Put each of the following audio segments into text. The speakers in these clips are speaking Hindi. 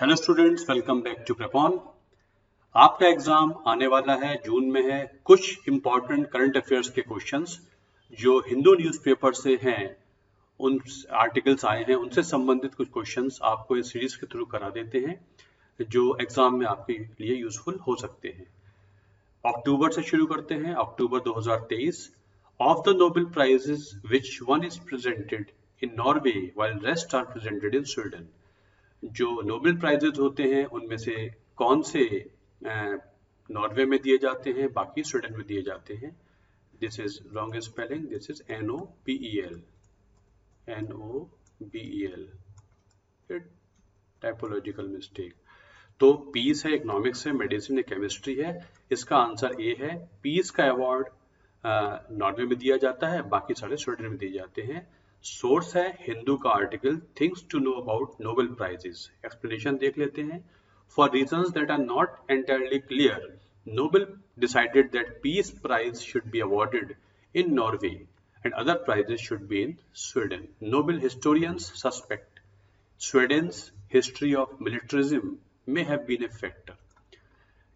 Hello students, welcome back to Prepon. आपका एग्जाम आने वाला है, जून में है। कुछ इंपॉर्टेंट करंट अफेयर्स के क्वेश्चंस जो हिंदू न्यूज़पेपर से हैं, उन आर्टिकल्स आए हैं, उनसे संबंधित कुछ क्वेश्चंस आपको इस सीरीज के थ्रू करा देते हैं जो एग्जाम में आपके लिए यूजफुल हो सकते हैं। अक्टूबर से शुरू करते हैं। October 2023। Of the Nobel prizes which one is presented in Norway while rest are presented in Sweden. जो नोबेल प्राइजेज होते हैं उनमें से कौन से नॉर्वे में दिए जाते हैं, बाकी स्वीडन में दिए जाते हैं। This is wrong spelling, this is NOBEL, typological mistake. तो पीस है, इकोनॉमिक्स है, मेडिसिन है, केमिस्ट्री है। इसका आंसर ए है। पीस का अवार्ड नॉर्वे में दिया जाता है, बाकी सारे स्वीडन में दिए जाते हैं। सोर्स है हिंदू का article things to know about Nobel prizes. Explanation देख लेते हैं। For reasons that are not entirely clear, Nobel decided that peace prize should be awarded in Norway and other prizes should be in Sweden. Nobel historians suspect Sweden's history of militarism may have been a factor.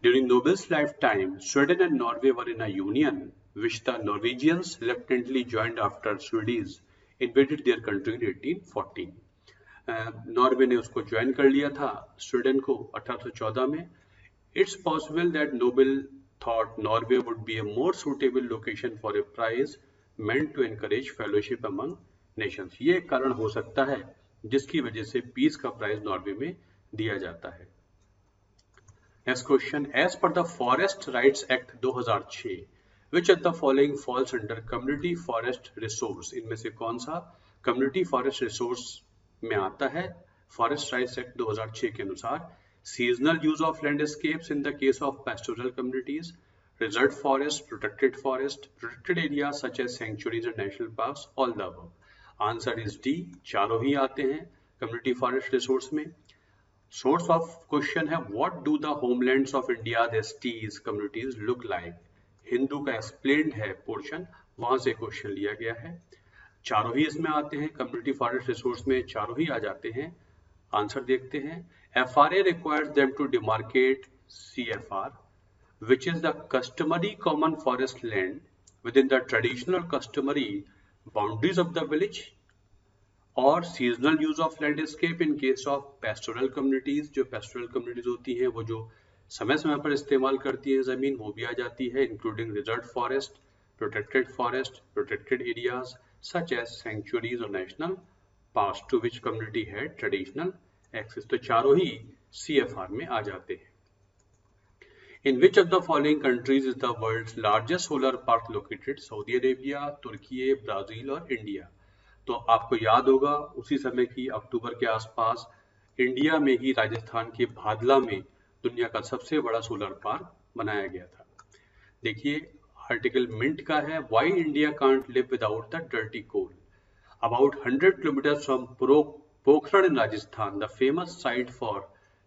During Nobel's lifetime, Sweden and Norway were in a union which the Norwegians reluctantly joined after Swedes invaded their country in 1814. Norway ने उसको ज्वाइन कर लिया था स्वीडन को 1814 में. It's possible that Nobel thought Norway would be a more suitable location for a prize meant to encourage fellowship among nations. ये एक कारण हो सकता है जिसकी वजह से पीस का प्राइज नॉर्वे में दिया जाता है. Next question. As per the forest rights act 2006, which of the following falls under community forest resource. इनमें से कौन सा कम्युनिटी फॉरेस्ट रिसोर्स में आता है फॉरेस्ट राइट्स एक्ट 2006 के अनुसार? Seasonal use of landscapes in the case of pastoral communities, reserve forest, protected area such as sanctuaries and national parks, all the above. Answer is D, चारों ही आते हैं कम्युनिटी फॉरेस्ट रिसोर्स में. सोर्स ऑफ क्वेश्चन है what do the homelands of India STs communities look like. Hindu का एक्सप्लेन्ड है पोर्शन, वहां से क्वेश्चन लिया गया है. चारों ही इसमें आते हैं कम्युनिटी फॉरेस्ट रिसोर्स में, चारों ही आ जाते हैं. आंसर देखते हैं. FRA requires them to demarcate CFR, which is the customary common forest land within the traditional customary boundaries of the village, और seasonal use of landscape in case of pastoral communities. जो pastoral communities होती हैं वो जो समय समय पर इस्तेमाल करती है जमीन, वो भी आ जाती है, including reserve forest, protected areas such as sanctuaries और national parks to which community है ट्रेडिशनल एक्सेस. तो चारों ही CFR में आ जाते हैं. In which of the following countries is the world's largest solar park located? Saudi Arabia, तुर्की, ब्राजील और इंडिया. तो आपको याद होगा उसी समय की अक्टूबर के आसपास इंडिया में ही राजस्थान के भादला में दुनिया का सबसे बड़ा सोलर पार्क बनाया गया था. देखिए आर्टिकल मिंट का है. Why India can't live without the dirty coal. About 100 kilometre from Pokhran in Rajasthan, the famous site for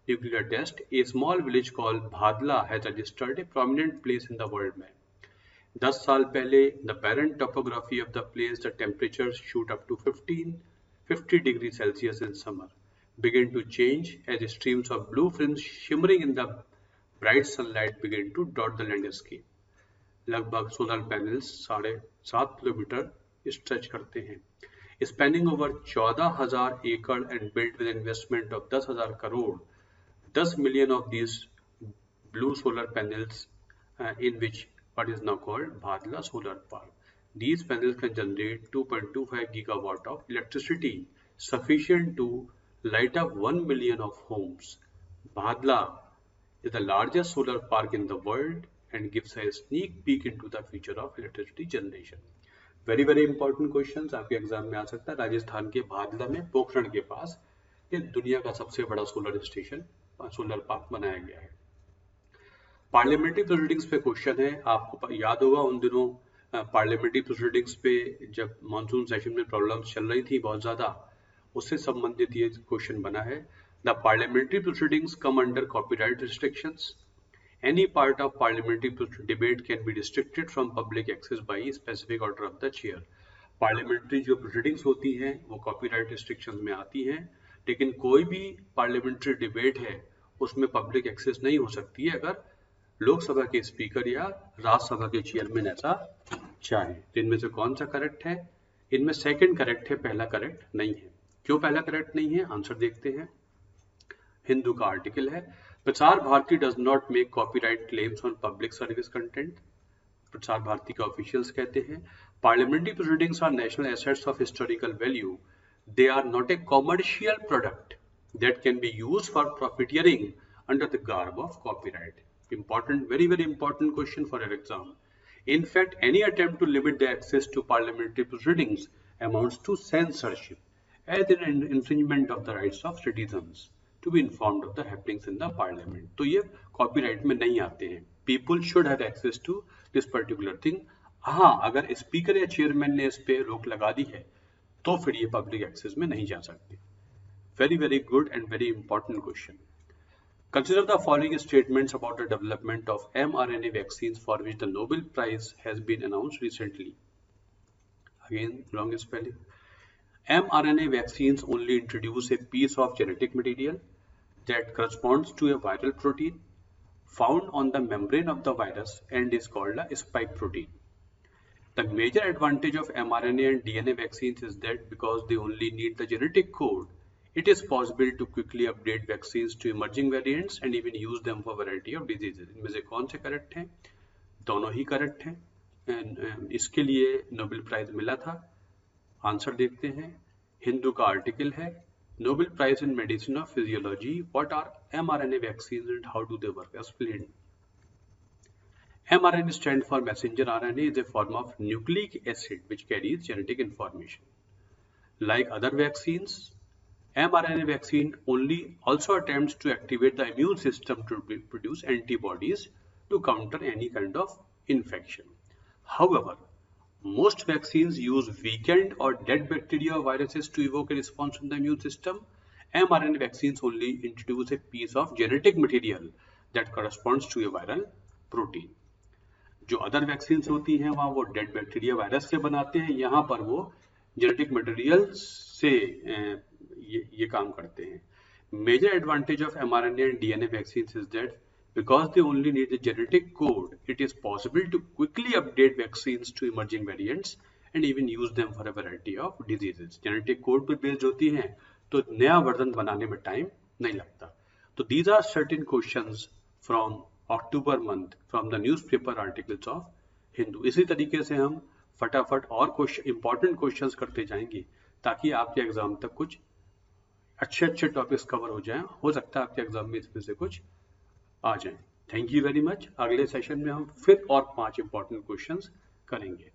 nuclear test, a small village called Bhadla has registered a prominent place in the world map. 10 साल पहले the barren topography of the place, the temperatures shoot up to 50 degrees Celsius in summer, begin to change as streams of blue film shimmering in the bright sunlight begin to dot the landscape. लगभग सोलर पैनल्स 7.5 किलोमीटर स्ट्रेच करते हैं, spanning over 14,000 acre and built with investment of 10,000 crore. 10 million of these blue solar panels in which what is now called Bhadla Solar Park. These panels can generate 2.25 gigawatt of electricity sufficient to light up 1 million of homes. Bhadla is the largest solar park in the world and gives a sneak peek into the future of electricity generation. Very very important question आपके एग्जाम में आ सकता है. राजस्थान के भादला में पोखरण के पास ये दुनिया का सबसे बड़ा सोलर पार्क बनाया गया है. पार्लियामेंट्री प्रोसीडिंग्स पे क्वेश्चन है. आपको याद होगा उन दिनों पार्लियामेंट्री प्रोसीडिंग्स पे जब मानसून सेशन में प्रॉब्लम्स चल रही थी बहुत ज्यादा, उससे संबंधित ये क्वेश्चन बना है. The parliamentary proceedings come under copyright restrictions. Any part of parliamentary debate can be restricted from public access by specific order of the chair. Parliamentary जो प्रोसीडिंग्स होती हैं वो कॉपीराइट रिस्ट्रिक्शंस में आती हैं. लेकिन कोई भी पार्लियामेंट्री डिबेट है उसमें पब्लिक एक्सेस नहीं हो सकती है अगर लोकसभा के स्पीकर या राज्यसभा के चेयरमैन ऐसा चाहे। तो इनमें से कौन सा करेक्ट है? इनमें सेकंड करेक्ट है, पहला करेक्ट नहीं है। क्यों पहला करेक्ट नहीं है? आंसर देखते हैं। हिंदू का आर्टिकल है, Prasar Bharati does not make copyright claims on public service content. Prasar Bharati के ऑफिशियल्स कहते हैं parliamentary proceedings are national assets of historical value, they are not a commercial product that can be used for profiteering under the garb of copyright. Important, very very important question for your exam. In fact, any attempt to limit the access to parliamentary proceedings amounts to censorship, as an infringement of the rights of citizens to be informed of the happenings in the parliament. तो ये copyright में नहीं आते हैं. People should have access to this particular thing. हाँ, अगर स्पीकर या चेयरमैन ने इस पे रोक लगा दी है तो फिर ये पब्लिक एक्सेस में नहीं जा सकते. Very very good and very important question. Consider the following statements about the development of mRNA vaccines for which the Nobel Prize has been announced recently. Again, wrong spelling. mRNA vaccines only introduce a piece of genetic material that corresponds to a viral protein found on the membrane of the virus and is called a spike protein. The major advantage of mRNA and DNA vaccines is that because they only need the genetic code, it is possible to quickly update vaccines to emerging variants and even use them for variety of diseases. इनमें से कौन से करेक्ट हैं? दोनों ही करेक्ट हैं. इसके लिए नोबेल प्राइज मिला था. आंसर देखते हैं. हिंदू का आर्टिकल है, Nobel prize in medicine of physiology, what are mRNA vaccines and how do they work? Explained. mRNA stands for messenger RNA, is a form of nucleic acid which carries genetic information. Like other vaccines, mRNA vaccine also attempts to activate the immune system to produce antibodies to counter any kind of infection. However, most vaccines use weakened or dead bacteria or viruses to evoke a response from the immune system. mRNA vaccines only introduce a piece of genetic material that corresponds to a viral protein. जो अदर वैक्सीन्स होती हैं वहाँ वो डेड बैक्टीरिया वायरस से बनाते हैं, यहाँ पर वो जेनेटिक मटेरियल से ये काम करते हैं. Major advantage of mRNA and DNA vaccines is that because they only need the genetic code, it is possible to quickly update vaccines to emerging variants and even use them for a variety of diseases. Genetic code पर based होती हैं तो नया वर्जन बनाने में टाइम नहीं लगता. तो these are certain questions from October month from the newspaper articles of Hindu. इसी तरीके से हम फटाफट और इंपॉर्टेंट क्वेश्चंस करते जाएंगे ताकि आपके एग्जाम तक कुछ अच्छे टॉपिक्स कवर हो जाएं. हो सकता है आपके एग्जाम में इसमें से कुछ आ जाएं. Thank you very much. अगले सेशन में हम फिर और 5 इंपॉर्टेंट क्वेश्चंस करेंगे.